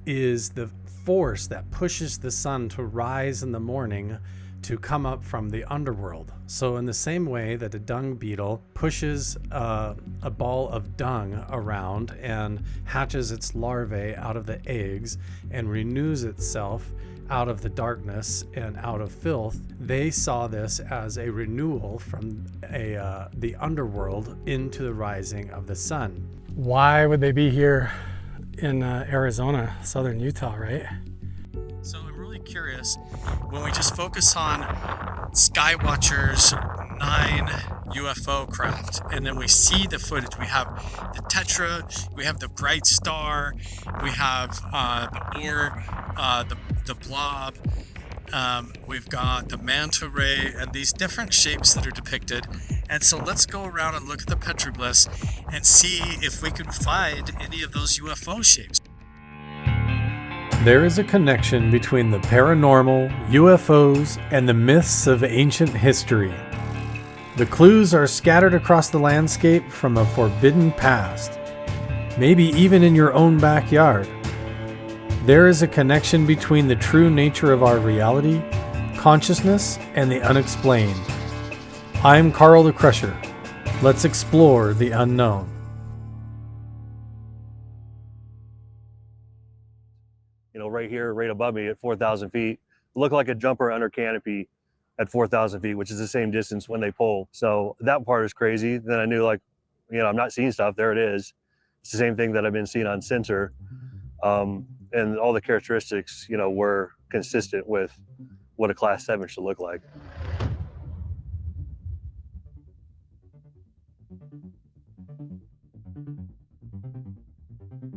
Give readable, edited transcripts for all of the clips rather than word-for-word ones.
is the force that pushes the sun to rise in the morning to come up from the underworld. So in the same way that a dung beetle pushes a ball of dung around and hatches its larvae out of the eggs and renews itself out of the darkness and out of filth, they saw this as a renewal from the underworld into the rising of the sun. Why would they be here in Arizona, southern Utah, right? So I'm really curious, when we just focus on Skywatcher's 9 UFO craft, and then we see the footage, we have the Tetra, we have the bright star, we have the orb, the blob, we've got the manta ray, and these different shapes that are depicted. And so let's go around and look at the petroglyphs and see if we can find any of those UFO shapes. There is a connection between the paranormal, UFOs, and the myths of ancient history. The clues are scattered across the landscape from a forbidden past, maybe even in your own backyard. There is a connection between the true nature of our reality, consciousness, and the unexplained. I'm Carl the Crusher. Let's explore the unknown. You know, right here, right above me at 4,000 feet, look like a jumper under canopy at 4,000 feet, which is the same distance when they pull. So that part is crazy. Then I knew, like, you know, I'm not seeing stuff. There it is. It's the same thing that I've been seeing on sensor. And all the characteristics, you know, were consistent with what a class 7 should look like.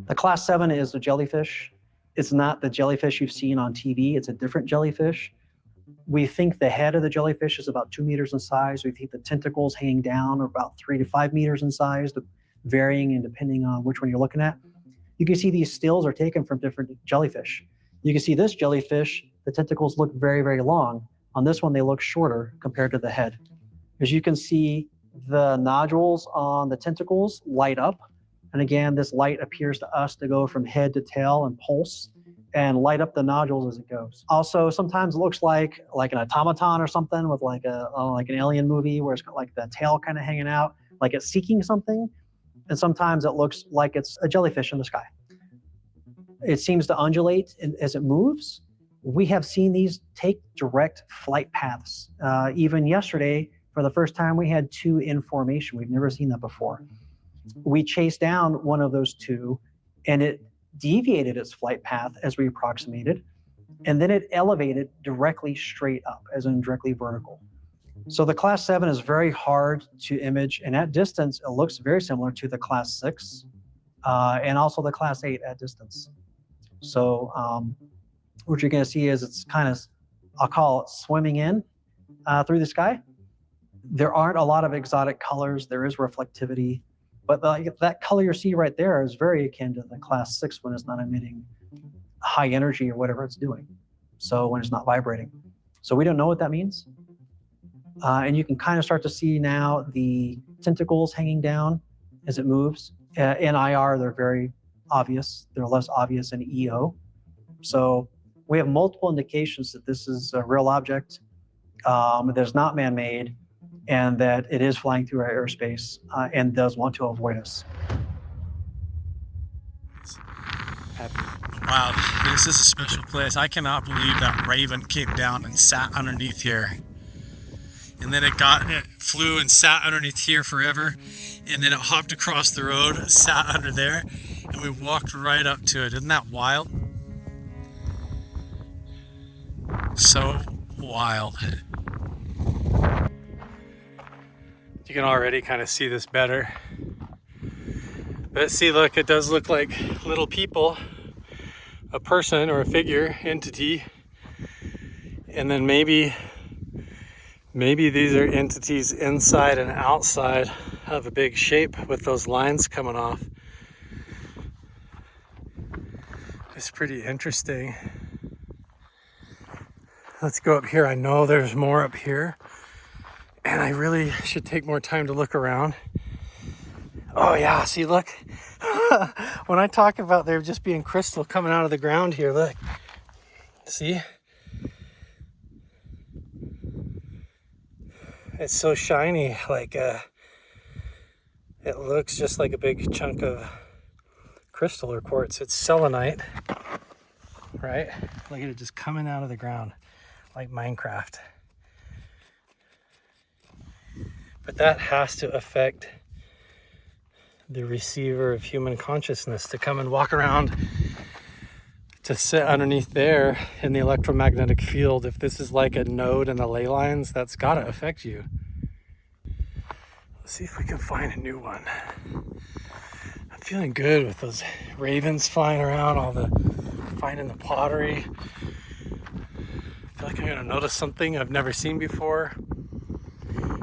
The class 7 is a jellyfish. It's not the jellyfish you've seen on TV. It's a different jellyfish. We think the head of the jellyfish is about 2 meters in size. We think the tentacles hanging down are about 3 to 5 meters in size, varying and depending on which one you're looking at. You can see these stills are taken from different jellyfish. You can see this jellyfish, the tentacles look very, very long. On this one, they look shorter compared to the head. As you can see, the nodules on the tentacles light up. And again, this light appears to us to go from head to tail and pulse and light up the nodules as it goes. Also, sometimes it looks like an automaton or something with like an alien movie where it's got like the tail kind of hanging out, like it's seeking something. And sometimes it looks like it's a jellyfish in the sky. It seems to undulate as it moves. We have seen these take direct flight paths. Even yesterday, for the first time, we had 2 in formation. We've never seen that before. We chased down one of those 2, and it deviated its flight path as we approximated, and then it elevated directly straight up, as in directly vertical. So the class 7 is very hard to image, and at distance, it looks very similar to the class 6 and also the class 8 at distance. So what you're going to see is it's kind of, I'll call it swimming in through the sky. There aren't a lot of exotic colors. There is reflectivity, but that color you see right there is very akin to the class 6 when it's not emitting high energy or whatever it's doing. So when it's not vibrating. So we don't know what that means. And you can kind of start to see now the tentacles hanging down as it moves. In IR, they're very obvious. They're less obvious in EO. So we have multiple indications that this is a real object, that is not man-made, and that it is flying through our airspace and does want to avoid us. Wow, this is a special place. I cannot believe that raven came down and sat underneath here. And then it flew and sat underneath here forever. And then it hopped across the road, sat under there, and we walked right up to it. Isn't that wild? So wild. You can already kind of see this better. But see, look, it does look like little people, a person or a figure, entity. And then maybe these are entities inside and outside of a big shape with those lines coming off. It's pretty interesting. Let's go up here. I know there's more up here, and I really should take more time to look around. Oh yeah, see, look. when I talk about there just being crystal coming out of the ground here, look. See? It's so shiny, like it looks just like a big chunk of crystal or quartz. It's selenite, right? Look at it just coming out of the ground like Minecraft. But that has to affect the receiver of human consciousness to come and walk around, to sit underneath there in the electromagnetic field. If this is like a node in the ley lines, that's gotta affect you. Let's see if we can find a new one. I'm feeling good with those ravens flying around, finding the pottery. I feel like I'm gonna notice something I've never seen before.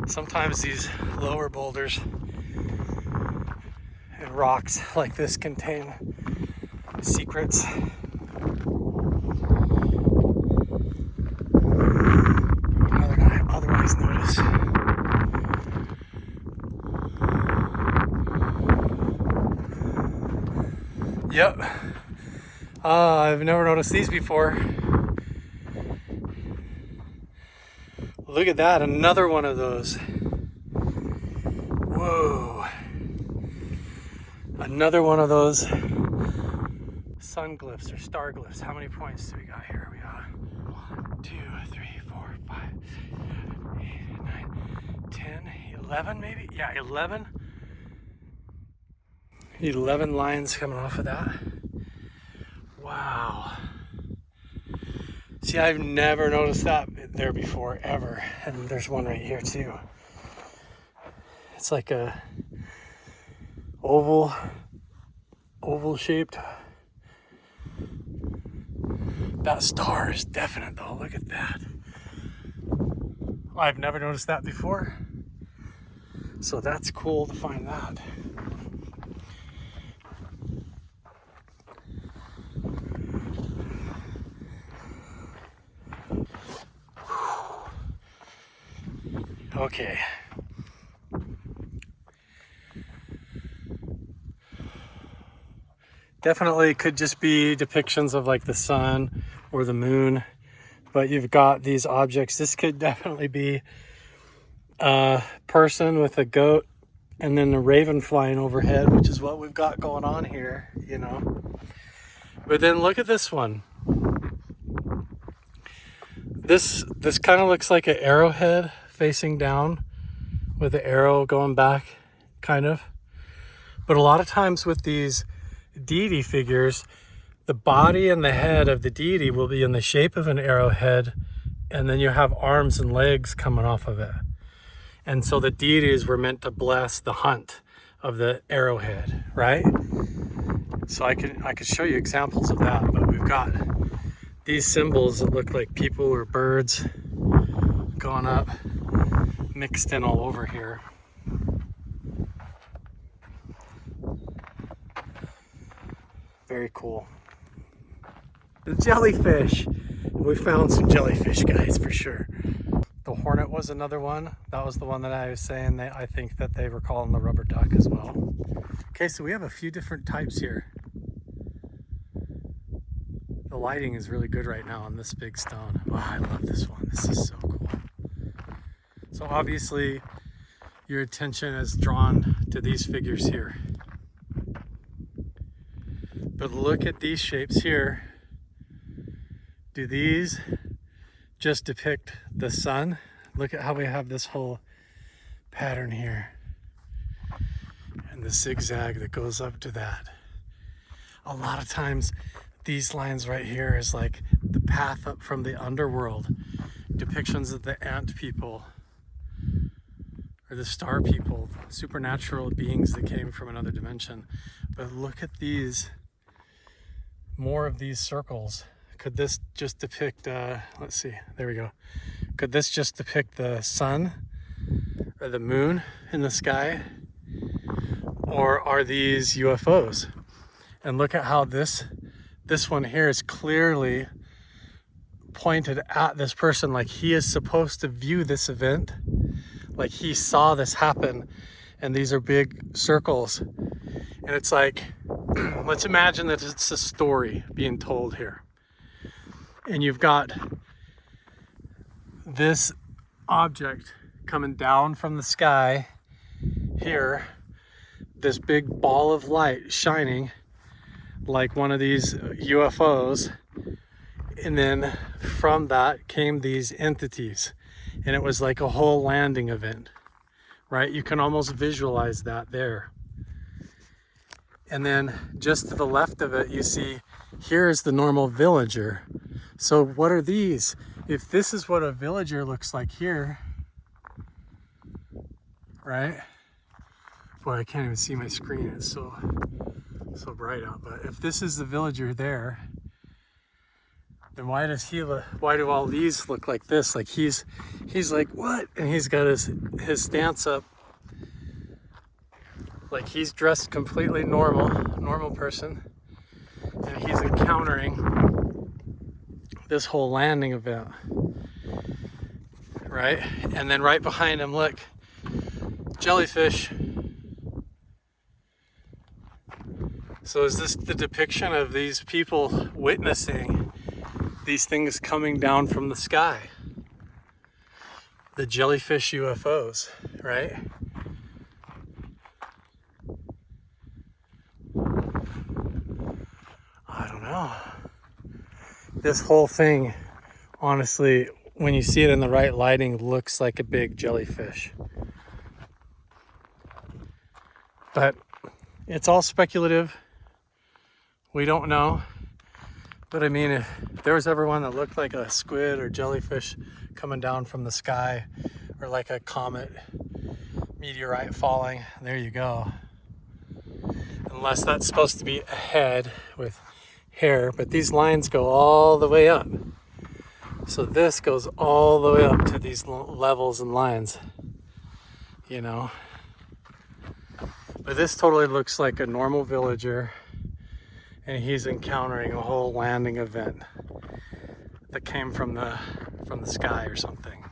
Sometimes these lower boulders and rocks like this contain secrets. Otherwise notice. Yep. I've never noticed these before. Look at that, another one of those. Whoa. Another one of those sun glyphs or star glyphs. How many points do we got here? We got 1, 2, 3, 4, 5, 6, 7, 8, 9, 10, 11 maybe? Yeah, 11. 11 lines coming off of that. Wow. See, I've never noticed that there before, ever. And there's one right here too. It's like a oval shaped. That star is definite though, look at that. I've never noticed that before. So that's cool to find that. Okay. Definitely could just be depictions of like the sun or the moon, but you've got these objects. This could definitely be a person with a goat and then a raven flying overhead, which is what we've got going on here, you know. But then look at this one. This kind of looks like an arrowhead facing down with the arrow going back, kind of. But a lot of times with these deity figures, the body and the head of the deity will be in the shape of an arrowhead, and then you have arms and legs coming off of it. And so the deities were meant to bless the hunt of the arrowhead, right? So I could show you examples of that, but we've got these symbols that look like people or birds going up, mixed in all over here. Very cool. The jellyfish. We found some jellyfish, guys, for sure. The hornet was another one. That was the one that I was saying that I think that they were calling the rubber duck as well. Okay, so we have a few different types here. The lighting is really good right now on this big stone. Wow, I love this one. This is so cool. So obviously your attention is drawn to these figures here. But look at these shapes here. Do these just depict the sun? Look at how we have this whole pattern here. And the zigzag that goes up to that. A lot of times these lines right here is like the path up from the underworld. Depictions of the ant people or the star people, supernatural beings that came from another dimension. But look at these, more of these circles. Could this just depict, let's see, there we go. Could this just depict the sun or the moon in the sky? Or are these UFOs? And look at how this one here is clearly pointed at this person, like he is supposed to view this event, like he saw this happen, and these are big circles. And it's like let's imagine that it's a story being told here. And you've got this object coming down from the sky here, this big ball of light shining like one of these UFOs. And then from that came these entities. And it was like a whole landing event, right? You can almost visualize that there. And then just to the left of it, you see, here's the normal villager. So what are these? If this is what a villager looks like here, right? Boy, I can't even see my screen. It's so bright out. But if this is the villager there, then why do all these look like this? Like he's like, what? And he's got his stance up. Like he's dressed completely normal person. And he's encountering this whole landing event, right? And then right behind him, look, jellyfish. So is this the depiction of these people witnessing these things coming down from the sky? The jellyfish UFOs, right? I don't know. This whole thing, honestly, when you see it in the right lighting, looks like a big jellyfish. But it's all speculative. We don't know. But I mean, if there was ever one that looked like a squid or jellyfish coming down from the sky, or like a comet, meteorite falling, there you go. Unless that's supposed to be a head with hair, but these lines go all the way up. So this goes all the way up to these levels and lines, you know. But this totally looks like a normal villager, and he's encountering a whole landing event that came from the sky or something.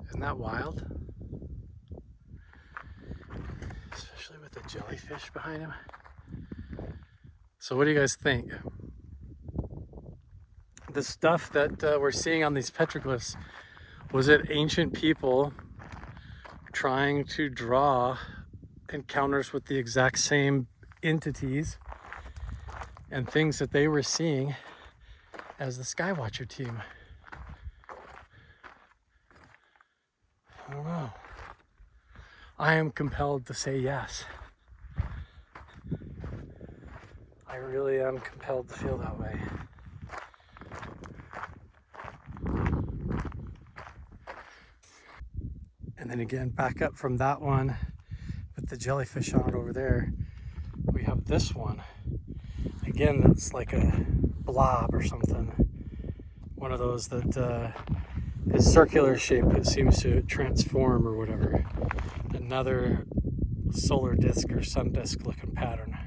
Isn't that wild? Especially with the jellyfish behind him. So what do you guys think? The stuff that we're seeing on these petroglyphs, was it ancient people trying to draw encounters with the exact same entities and things that they were seeing as the Skywatcher team? I don't know. I am compelled to say yes. I really am compelled to feel that way. And then again, back up from that one with the jellyfish on it over there, we have this one. Again, that's like a blob or something. One of those that is circular shape. It seems to transform or whatever. Another solar disk or sun disk looking pattern.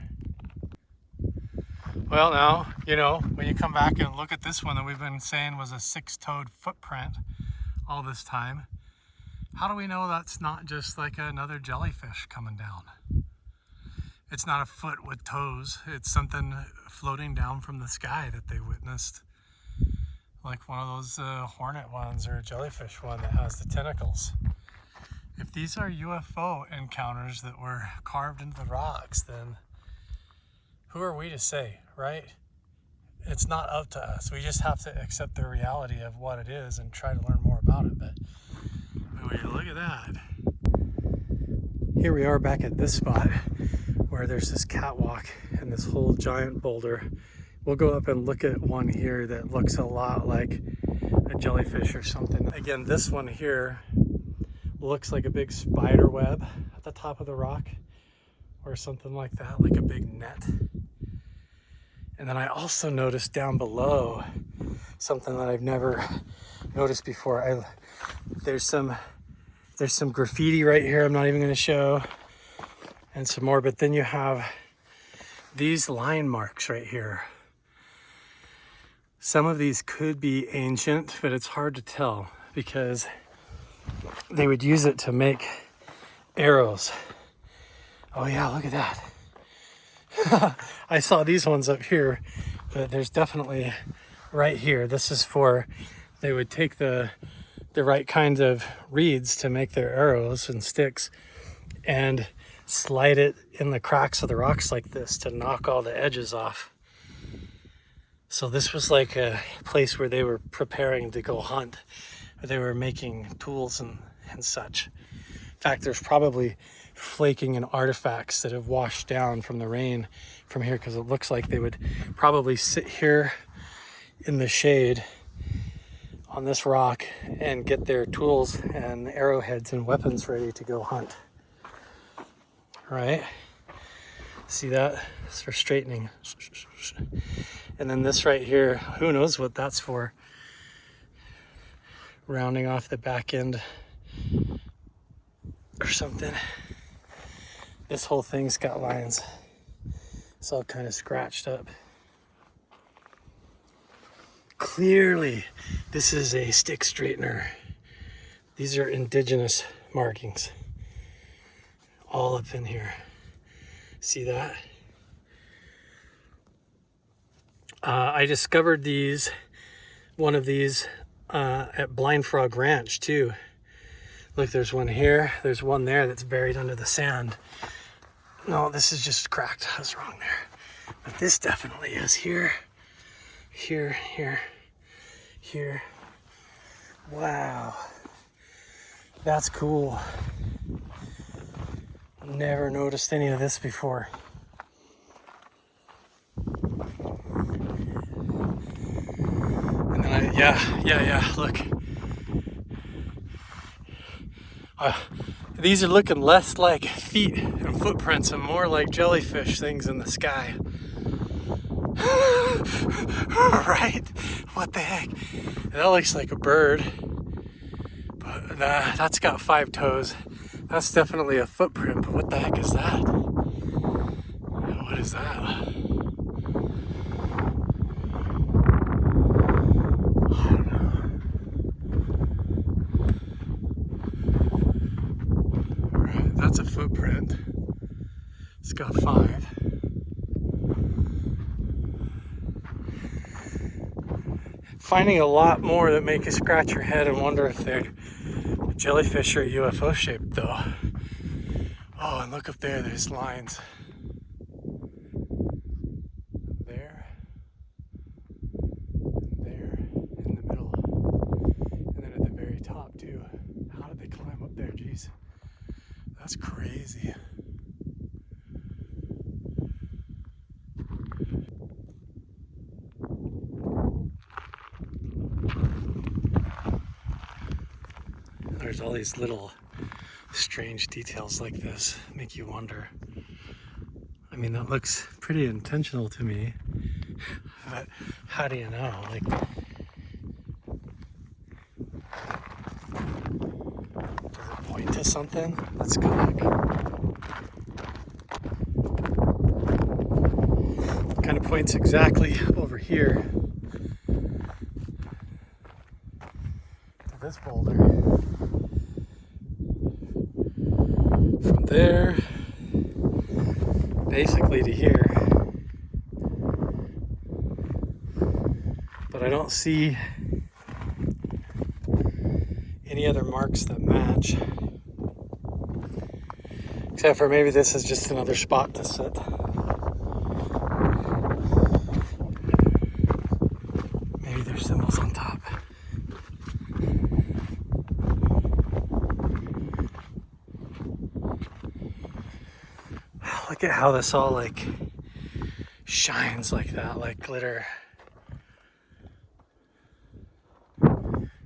Well, now, you know, when you come back and look at this one that we've been saying was a 6-toed footprint all this time, how do we know that's not just like another jellyfish coming down? It's not a foot with toes. It's something floating down from the sky that they witnessed. Like one of those hornet ones or a jellyfish one that has the tentacles. If these are UFO encounters that were carved into the rocks, then who are we to say, right? It's not up to us. We just have to accept the reality of what it is and try to learn more about it. But look at that. Here we are back at this spot where there's this catwalk and this whole giant boulder. We'll go up and look at one here that looks a lot like a jellyfish or something. Again, this one here looks like a big spider web at the top of the rock or something like that, like a big net. And then I also noticed down below something that I've never noticed before. There's some graffiti right here I'm not even going to show, and some more, but then you have these line marks right here. Some of these could be ancient, but it's hard to tell because they would use it to make arrows. Oh yeah, look at that. I saw these ones up here, but there's definitely right here. This is for, they would take the right kinds of reeds to make their arrows and sticks and slide it in the cracks of the rocks like this to knock all the edges off. So this was like a place where they were preparing to go hunt. They were making tools and such. In fact, there's probably flaking and artifacts that have washed down from the rain from here, because it looks like they would probably sit here in the shade on this rock and get their tools and arrowheads and weapons ready to go hunt. Right? See that? It's for straightening. And then this right here, who knows what that's for? Rounding off the back end or something. This whole thing's got lines. It's all kind of scratched up. Clearly, this is a stick straightener. These are indigenous markings. All up in here. See that? I discovered one of these at Blind Frog Ranch too. Look, there's one here. There's one there that's buried under the sand. No, this is just cracked. I was wrong there. But this definitely is here. Here. Wow. That's cool. Never noticed any of this before. And then yeah, look. These are looking less like feet and footprints and more like jellyfish things in the sky. Right? What the heck? That looks like a bird, but that's got 5 toes. That's definitely a footprint, but what the heck is that? What is that? I don't know. Right, that's a footprint. It's got 5. Finding a lot more that make you scratch your head and wonder if they're jellyfish or UFO shaped though. Oh, and look up there, there's lines. There. There. In the middle. And then at the very top too. How did they climb up there? Jeez. That's crazy. There's all these little strange details like this make you wonder. I mean, that looks pretty intentional to me, but how do you know? Like, does it point to something? Let's go look. Kind of points exactly over here to this boulder. From there, basically to here. But I don't see any other marks that match. Except for maybe this is just another spot to sit. Maybe there's symbols on top. Look at how this all like shines like that, like glitter.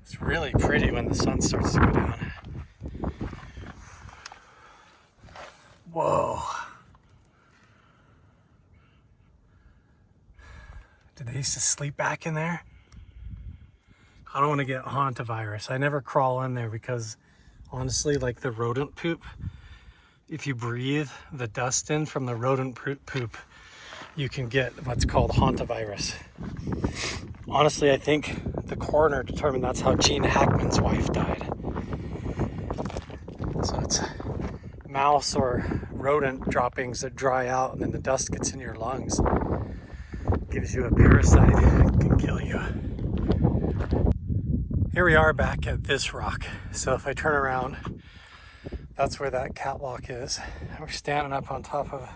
It's really pretty when the sun starts to go down. Whoa. Did they used to sleep back in there? I don't want to get hantavirus. I never crawl in there because honestly, like the rodent poop, if you breathe the dust in from the rodent poop, you can get what's called hantavirus. Honestly, I think the coroner determined that's how Gene Hackman's wife died. So it's mouse or rodent droppings that dry out and then the dust gets in your lungs. Gives you a parasite that can kill you. Here we are back at this rock. So if I turn around, that's where that catwalk is. We're standing up on top of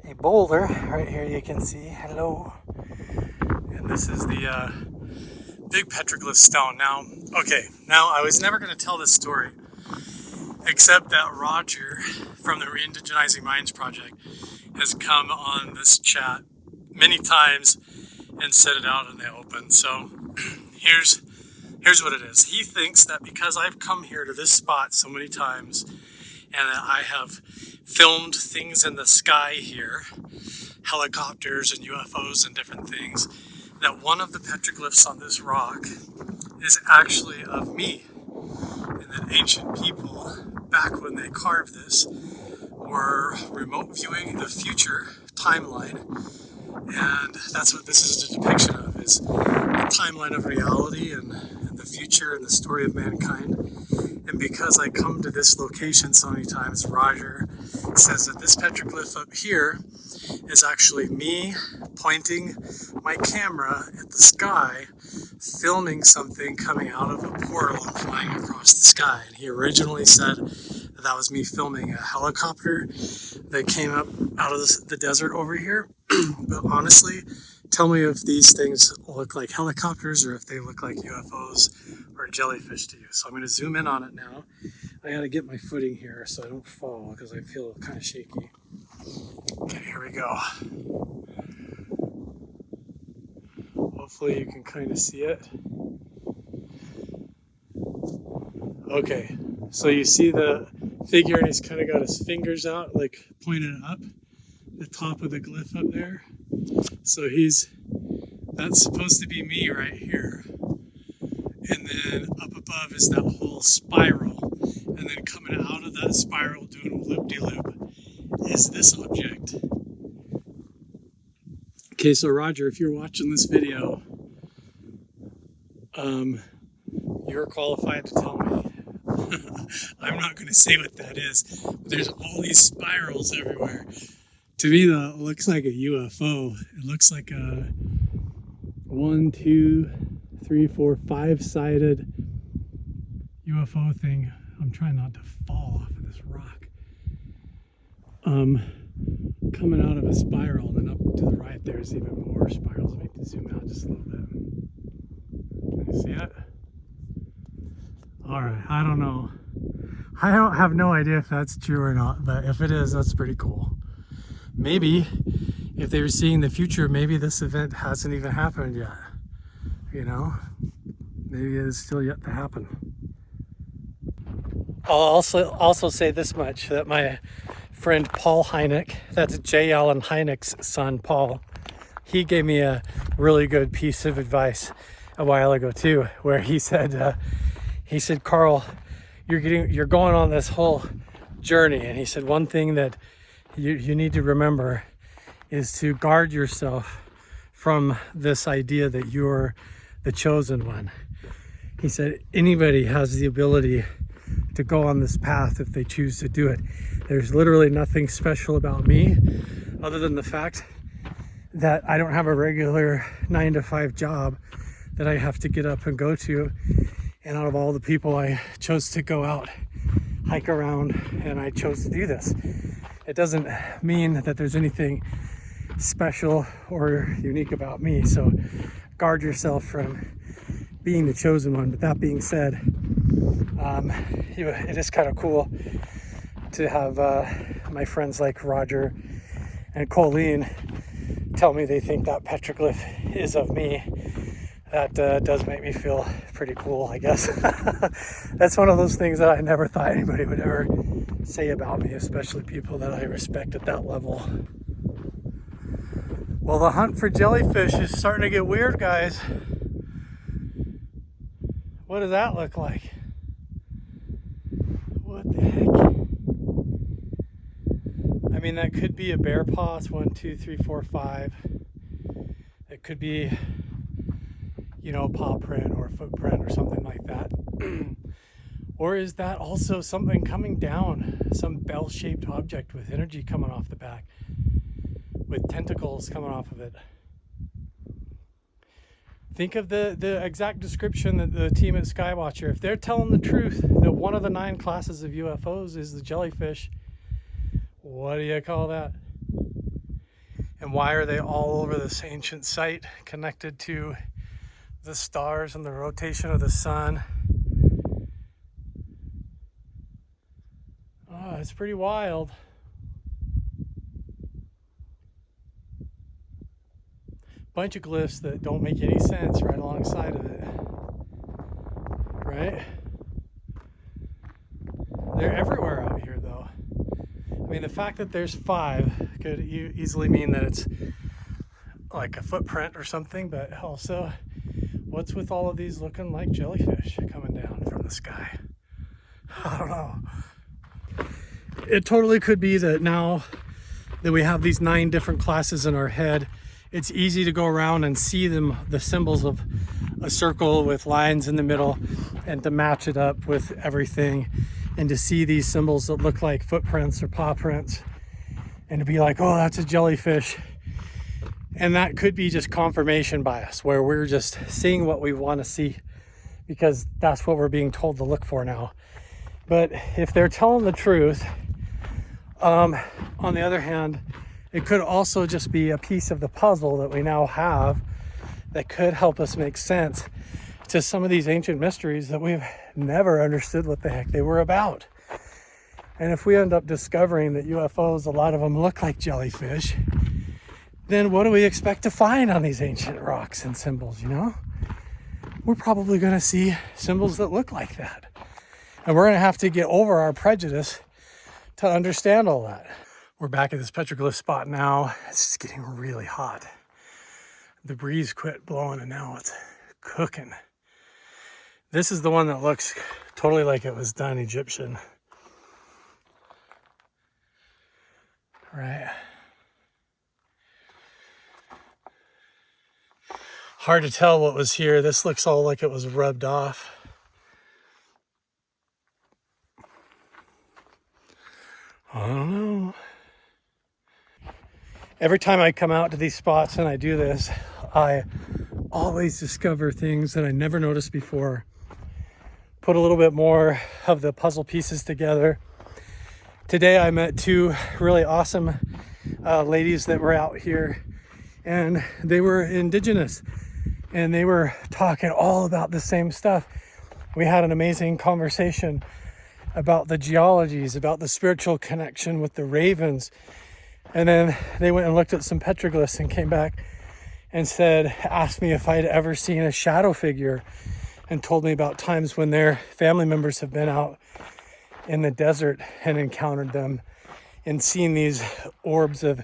a boulder. Right here you can see, hello. And this is the big petroglyph stone. Now I was never going to tell this story, except that Roger from the Re-Indigenizing Minds Project has come on this chat many times and said it out in the open. So here's what it is. He thinks that because I've come here to this spot so many times and that I have filmed things in the sky here, helicopters and UFOs and different things, that one of the petroglyphs on this rock is actually of me. And that ancient people, back when they carved this, were remote viewing the future timeline. And that's what this is a depiction of, is a timeline of reality and the future and the story of mankind. And because I come to this location so many times, Roger says that this petroglyph up here is actually me pointing my camera at the sky, filming something coming out of a portal and flying across the sky. And he originally said that was me filming a helicopter that came up out of the desert over here. But honestly, tell me if these things look like helicopters or if they look like UFOs or jellyfish to you. So I'm going to zoom in on it now. I got to get my footing here so I don't fall because I feel kind of shaky. Okay, here we go. Hopefully you can kind of see it. Okay, so you see the figure and he's kind of got his fingers out, like pointed up, the top of the glyph up there. So that's supposed to be me right here. And then up above is that whole spiral. And then coming out of that spiral doing loop-de-loop is this object. Okay, so Roger, if you're watching this video, you're qualified to tell me. I'm not going to say what that is, but there's all these spirals everywhere. To me, though, it looks like a UFO. It looks like a 1, 2, 3, 4, 5-sided UFO thing. I'm trying not to fall off of this rock. Coming out of a spiral, and then up to the right there's even more spirals. Let me zoom out just a little bit. Can you see it? All right, I don't know. I don't have no idea if that's true or not, but if it is, that's pretty cool. Maybe if they were seeing the future, maybe this event hasn't even happened yet. You know, maybe it is still yet to happen. I'll also say this much, that my friend Paul Hynek, that's J. Allen Hynek's son, Paul, he gave me a really good piece of advice a while ago too, where he said, Carl, you're going on this whole journey, and he said one thing that you need to remember is to guard yourself from this idea that you're the chosen one. He said anybody has the ability to go on this path if they choose to do it. There's literally nothing special about me other than the fact that I don't have a regular 9-to-5 job that I have to get up and go to. And out of all the people, I chose to go out, hike around, and I chose to do this. It doesn't mean that there's anything special or unique about me. So guard yourself from being the chosen one. But that being said, it is kind of cool to have my friends like Roger and Colleen tell me they think that petroglyph is of me. That does make me feel pretty cool, I guess. That's one of those things that I never thought anybody would ever say about me, especially people that I respect at that level. Well, the hunt for jellyfish is starting to get weird, guys. What does that look like? What the heck? I mean, that could be a bear paw. It's 1, 2, 3, 4, 5. It could be, you know, paw print or footprint or something like that. Or is that also something coming down, some bell-shaped object with energy coming off the back, with tentacles coming off of it? Think of the exact description that the team at Skywatcher, if they're telling the truth that one of the 9 classes of UFOs is the jellyfish, what do you call that? And why are they all over this ancient site connected to the stars and the rotation of the sun? Oh, it's pretty wild. Bunch of glyphs that don't make any sense right alongside of it. Right? They're everywhere out here though. I mean, the fact that there's 5 could easily mean that it's like a footprint or something, but also, what's with all of these looking like jellyfish coming down from the sky? I don't know. It totally could be that now that we have these 9 different classes in our head, it's easy to go around and see them, the symbols of a circle with lines in the middle, and to match it up with everything, and to see these symbols that look like footprints or paw prints, and to be like, oh, that's a jellyfish. And that could be just confirmation bias, where we're just seeing what we want to see because that's what we're being told to look for now. But if they're telling the truth, on the other hand, it could also just be a piece of the puzzle that we now have that could help us make sense to some of these ancient mysteries that we've never understood what the heck they were about. And if we end up discovering that UFOs, a lot of them look like jellyfish, then what do we expect to find on these ancient rocks and symbols, you know? We're probably going to see symbols that look like that. And we're going to have to get over our prejudice to understand all that. We're back at this petroglyph spot now. It's just getting really hot. The breeze quit blowing and now it's cooking. This is the one that looks totally like it was done Egyptian. Right. Hard to tell what was here. This looks all like it was rubbed off. I don't know. Every time I come out to these spots and I do this, I always discover things that I never noticed before. Put a little bit more of the puzzle pieces together. Today I met 2 really awesome ladies that were out here, and they were indigenous and they were talking all about the same stuff. We had an amazing conversation about the geologies, about the spiritual connection with the ravens. And then they went and looked at some petroglyphs and came back and asked me if I'd ever seen a shadow figure, and told me about times when their family members have been out in the desert and encountered them and seen these orbs of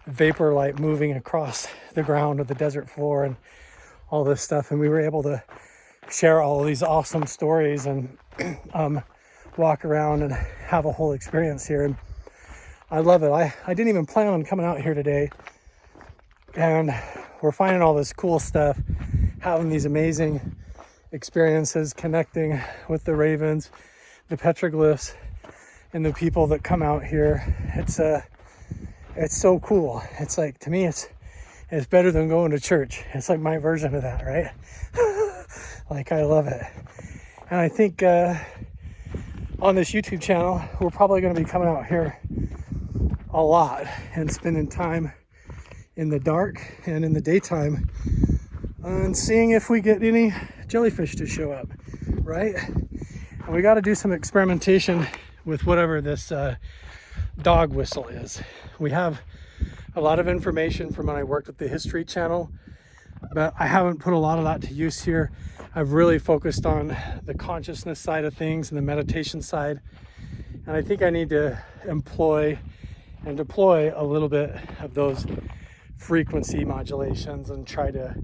vapor light moving across the ground of the desert floor and all this stuff. And we were able to share all of these awesome stories and walk around and have a whole experience here. And I love it. I didn't even plan on coming out here today, and we're finding all this cool stuff, having these amazing experiences, connecting with the ravens, the petroglyphs, and the people that come out here. It's so cool. It's like, to me, it's better than going to church. It's like my version of that, right? Like, I love it. And I think on this YouTube channel, we're probably going to be coming out here a lot and spending time in the dark and in the daytime and seeing if we get any jellyfish to show up, right? And we got to do some experimentation with whatever this dog whistle is. We have a lot of information from when I worked with the History Channel, but I haven't put a lot of that to use here. I've really focused on the consciousness side of things and the meditation side. And I think I need to employ and deploy a little bit of those frequency modulations and try to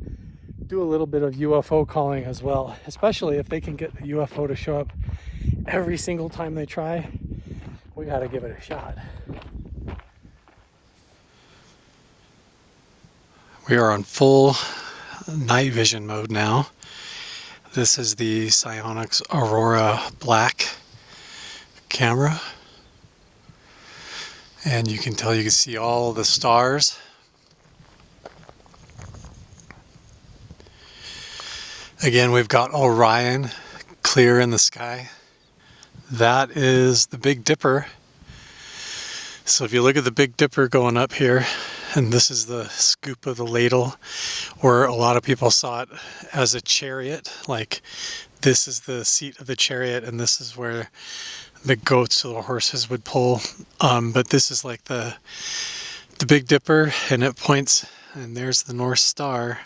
do a little bit of UFO calling as well, especially if they can get the UFO to show up every single time they try. We got to give it a shot. We are on full night vision mode now. This is the Psionics Aurora Black camera. And you can tell, you can see all the stars. Again, we've got Orion clear in the sky. That is the Big Dipper. So if you look at the Big Dipper going up here, and this is the scoop of the ladle, or a lot of people saw it as a chariot, like this is the seat of the chariot and this is where the goats or the horses would pull. But this is like the Big Dipper, and it points, and there's the North Star.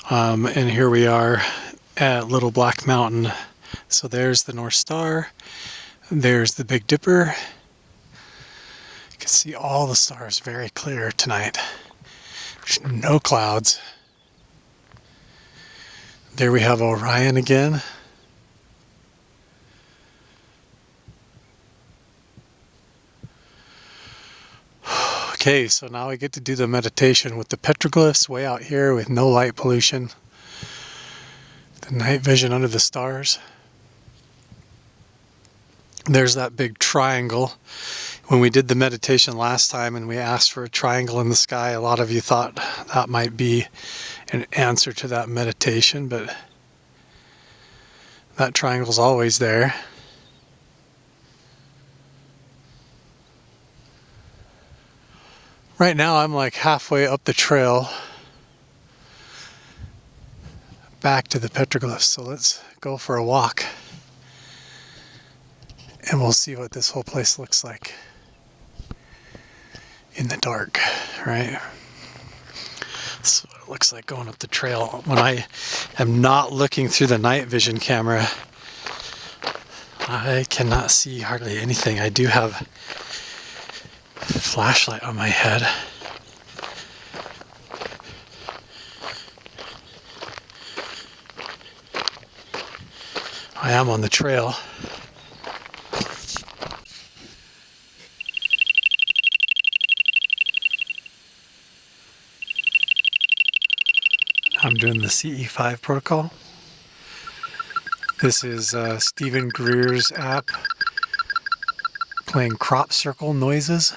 And here we are at Little Black Mountain. So there's the North Star, there's the Big Dipper. You can see all the stars very clear tonight. There's no clouds. There we have Orion again. Okay, so now we get to do the meditation with the petroglyphs way out here with no light pollution. The night vision under the stars. There's that big triangle. When we did the meditation last time and we asked for a triangle in the sky, a lot of you thought that might be an answer to that meditation, but that triangle's always there. Right now I'm like halfway up the trail back to the petroglyphs, so let's go for a walk and we'll see what this whole place looks like in the dark, right? That's what it looks like going up the trail. When I am not looking through the night vision camera, I cannot see hardly anything. I do have a flashlight on my head. I am on the trail. I'm doing the CE5 protocol. This is Stephen Greer's app playing crop circle noises.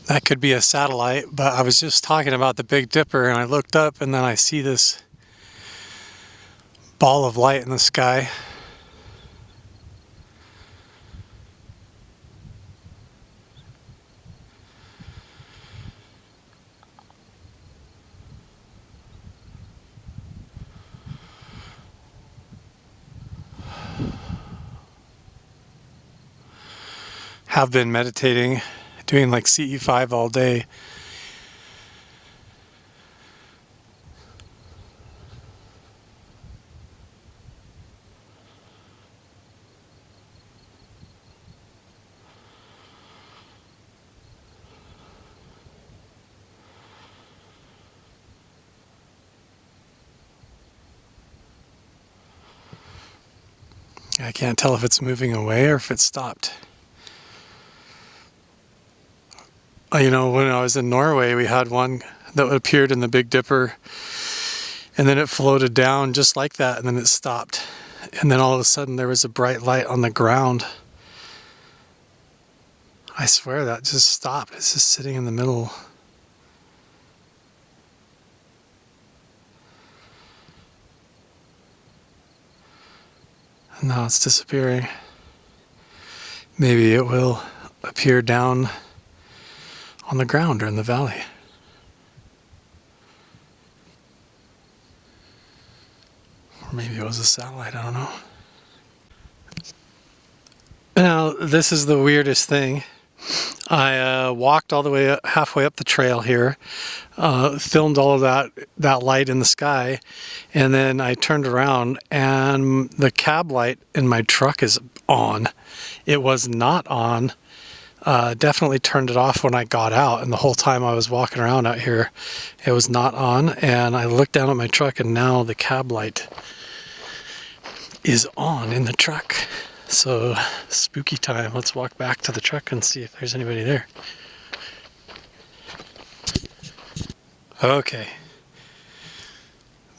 That could be a satellite, but I was just talking about the Big Dipper and I looked up and then I see this ball of light in the sky. Have been meditating, doing like CE5 all day. I can't tell if it's moving away or if it stopped. You know, when I was in Norway, we had one that appeared in the Big Dipper, And then it floated down just like that, and then it stopped. And then all of a sudden there was a bright light on the ground. I swear that just stopped. It's just sitting in the middle. And now it's disappearing. Maybe it will appear down on the ground or in the valley. Or maybe it was a satellite, I don't know. Now, this is the weirdest thing. I walked all the way halfway up the trail here, filmed all of that light in the sky, and then I turned around and the cab light in my truck is on. It was not on. Definitely turned it off when I got out, and the whole time I was walking around out here, it was not on. And I looked down at my truck, and now the cab light is on in the truck. So spooky time. Let's walk back to the truck and see if there's anybody there. Okay,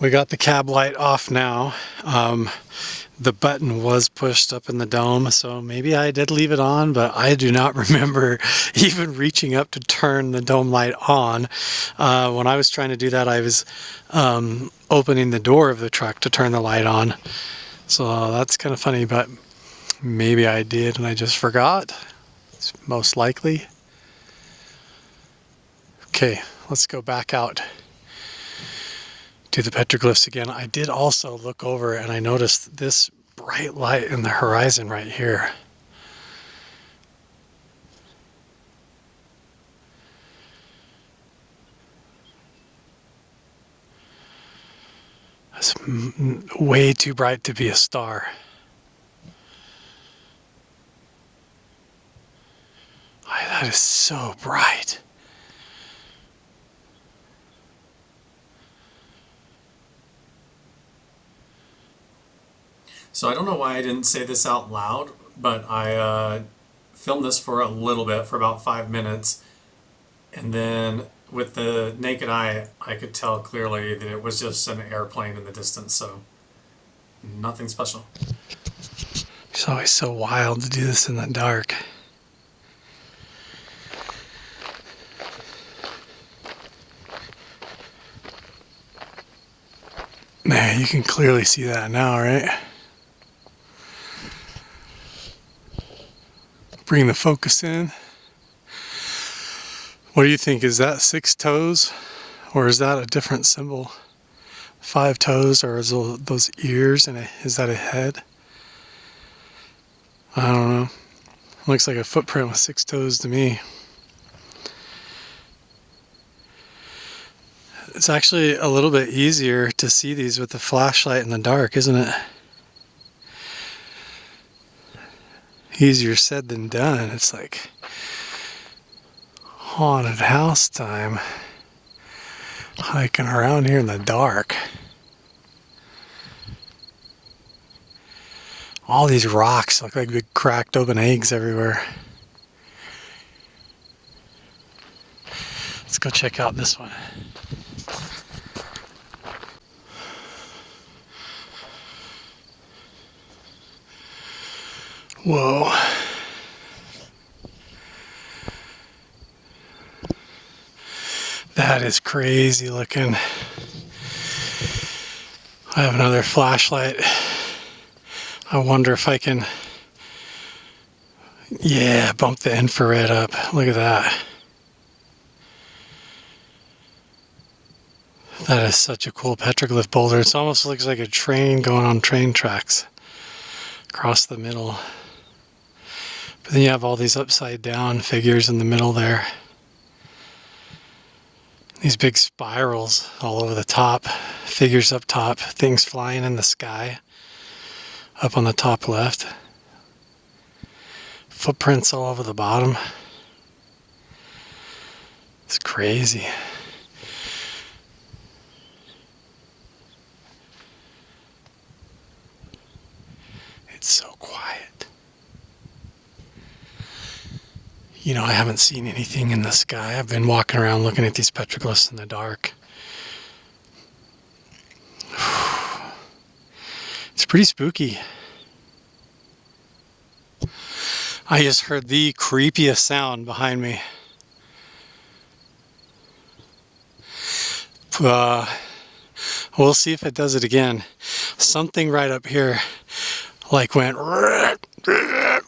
we got the cab light off now. The button was pushed up in the dome, so maybe I did leave it on, but I do not remember even reaching up to turn the dome light on. When I was trying to do that, I was opening the door of the truck to turn the light on. So that's kind of funny, but maybe I did and I just forgot. It's most likely. Okay, let's go back out to the petroglyphs again. I did also look over and I noticed this bright light in the horizon right here. It's way too bright to be a star. That is so bright. So I don't know why I didn't say this out loud, but I filmed this for a little bit, for about 5 minutes, and then with the naked eye, I could tell clearly that it was just an airplane in the distance, so nothing special. It's always so wild to do this in the dark. Man, you can clearly see that now, right? Bring the focus in. What do you think? Is that 6 toes? Or is that a different symbol? 5 toes, or is those ears, and is that a head? I don't know. Looks like a footprint with 6 toes to me. It's actually a little bit easier to see these with the flashlight in the dark, isn't it? Easier said than done. It's like haunted house time. Hiking around here in the dark. All these rocks look like big cracked open eggs everywhere. Let's go check out this one. Whoa. That is crazy looking. I have another flashlight. I wonder if I can, yeah, bump the infrared up. Look at that. That is such a cool petroglyph boulder. It almost looks like a train going on train tracks across the middle. But then you have all these upside down figures in the middle there. These big spirals all over the top, figures up top, things flying in the sky up on the top left. Footprints all over the bottom. It's crazy. It's so quiet. You know, I haven't seen anything in the sky. I've been walking around looking at these petroglyphs in the dark. pretty spooky. I just heard the creepiest sound behind me. We'll see if it does it again. Something right up here like went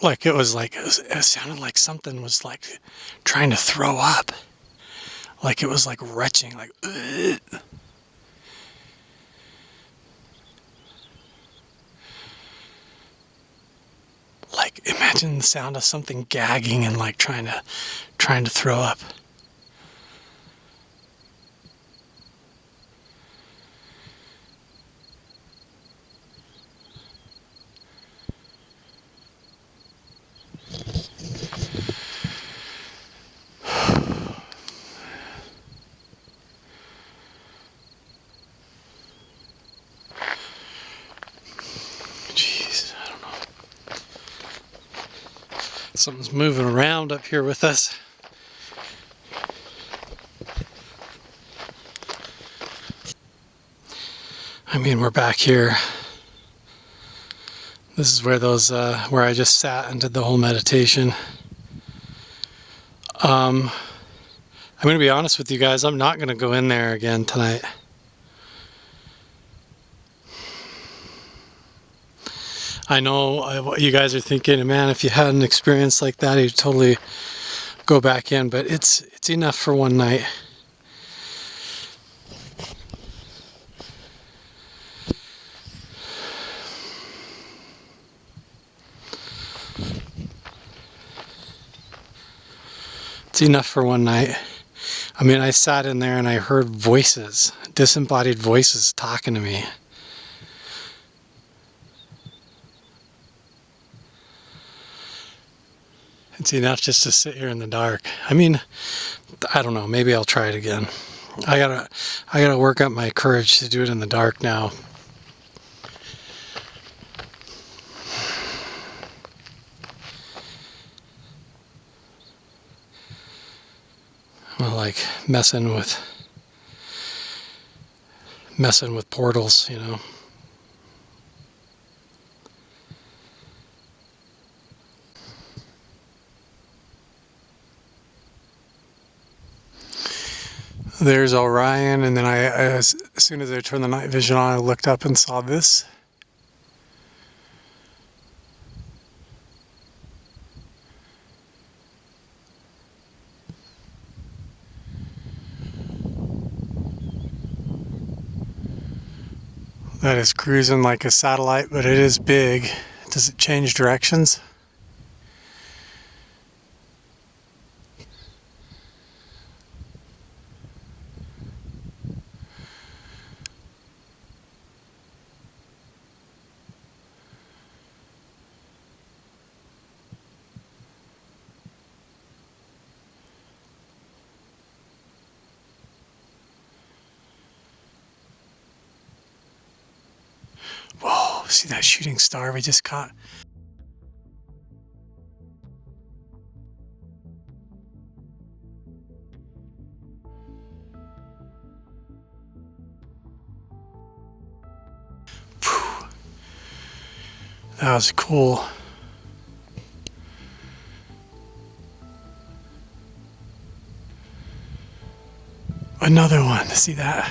like it was like it sounded like something was like trying to throw up. Like it was like retching, like like imagine the sound of something gagging and like trying to throw up. Jeez, I don't know. Something's moving around up here with us. I mean, we're back here. This is where those, where I just sat and did the whole meditation. I'm going to be honest with you guys, I'm not going to go in there again tonight. I know what you guys are thinking, man, if you had an experience like that, you'd totally go back in, but it's enough for one night. It's enough for one night. I mean, I sat in there and I heard voices, disembodied voices talking to me. It's enough just to sit here in the dark. I mean, I don't know, maybe I'll try it again. I gotta work up my courage to do it in the dark now. Well, like messing with portals, you know. There's Orion, and then as soon as I turned the night vision on, I looked up and saw this. That is cruising like a satellite, but it is big. Does it change directions? Whoa, see that shooting star we just caught? Whew. That was cool. Another one, see that?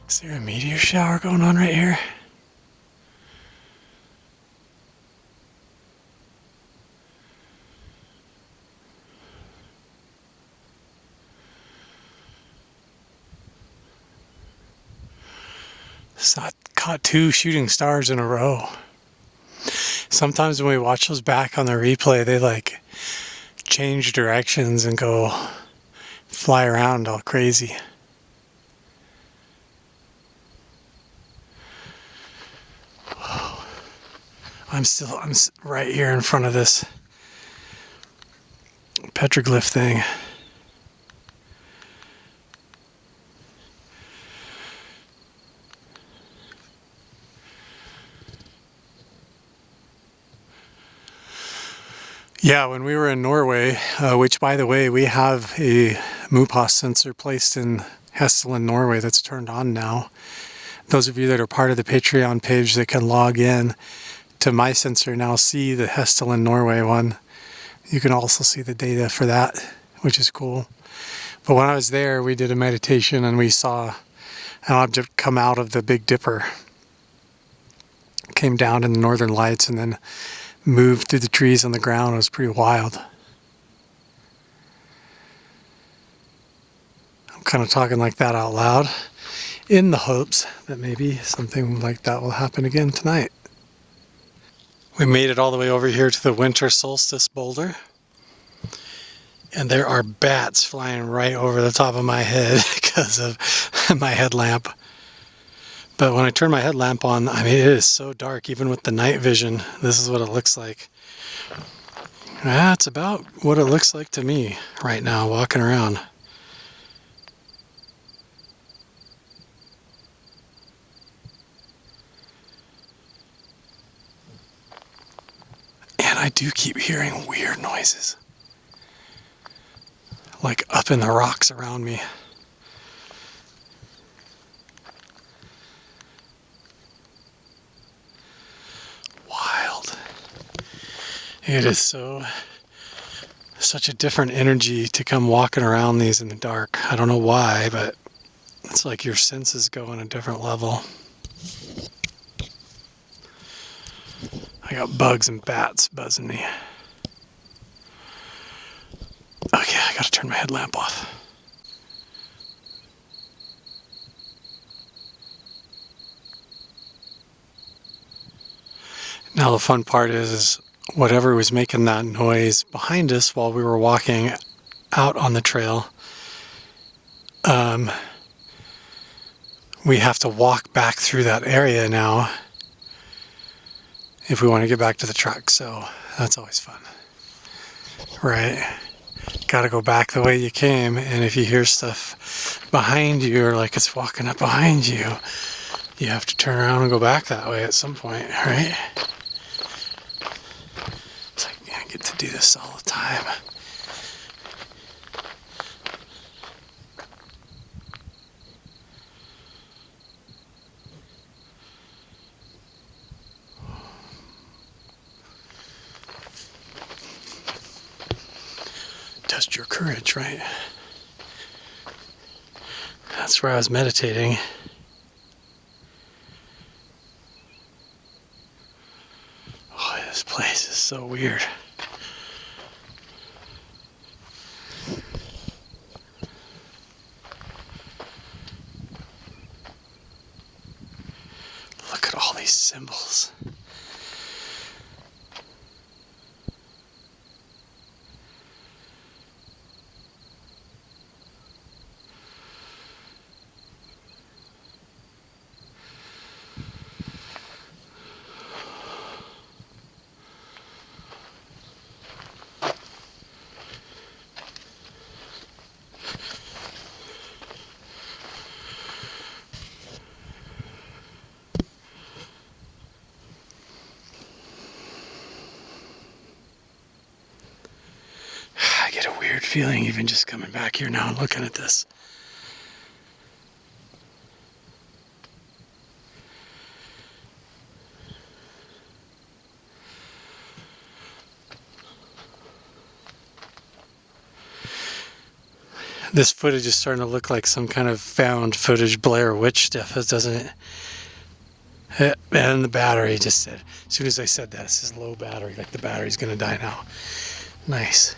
Is there a meteor shower going on right here? So I caught 2 shooting stars in a row. Sometimes when we watch those back on the replay, they like change directions and go fly around all crazy. I'm right here in front of this petroglyph thing. Yeah, when we were in Norway, which by the way, we have a MUPOS sensor placed in Hesselen, Norway that's turned on now. Those of you that are part of the Patreon page that can log in to my sensor now see the Hesselen, Norway one. You can also see the data for that, which is cool. But when I was there, we did a meditation and we saw an object come out of the Big Dipper. Came down in the northern lights and then moved through the trees on the ground. It was pretty wild. I'm kind of talking like that out loud in the hopes that maybe something like that will happen again tonight. We made it all the way over here to the winter solstice boulder. And there are bats flying right over the top of my head because of my headlamp. But when I turn my headlamp on, I mean, it is so dark, even with the night vision. This is what it looks like. That's about what it looks like to me right now, walking around. And I do keep hearing weird noises. Like up in the rocks around me. Wild. It is such a different energy to come walking around these in the dark. I don't know why, but it's like your senses go on a different level. I got bugs and bats buzzing me. Okay, I gotta turn my headlamp off. Now the fun part is whatever was making that noise behind us while we were walking out on the trail, we have to walk back through that area now if we want to get back to the truck, so that's always fun. Right? Gotta go back the way you came, and if you hear stuff behind you or like it's walking up behind you, you have to turn around and go back that way at some point, right? It's like, I get to do this all the time. Test your courage, right? That's where I was meditating. Oh, this place is so weird. Look at all these symbols. I get a weird feeling even just coming back here now and looking at this. This footage is starting to look like some kind of found footage Blair Witch stuff, doesn't it? And the battery just said, as soon as I said that, it says low battery, like the battery's gonna die now. Nice.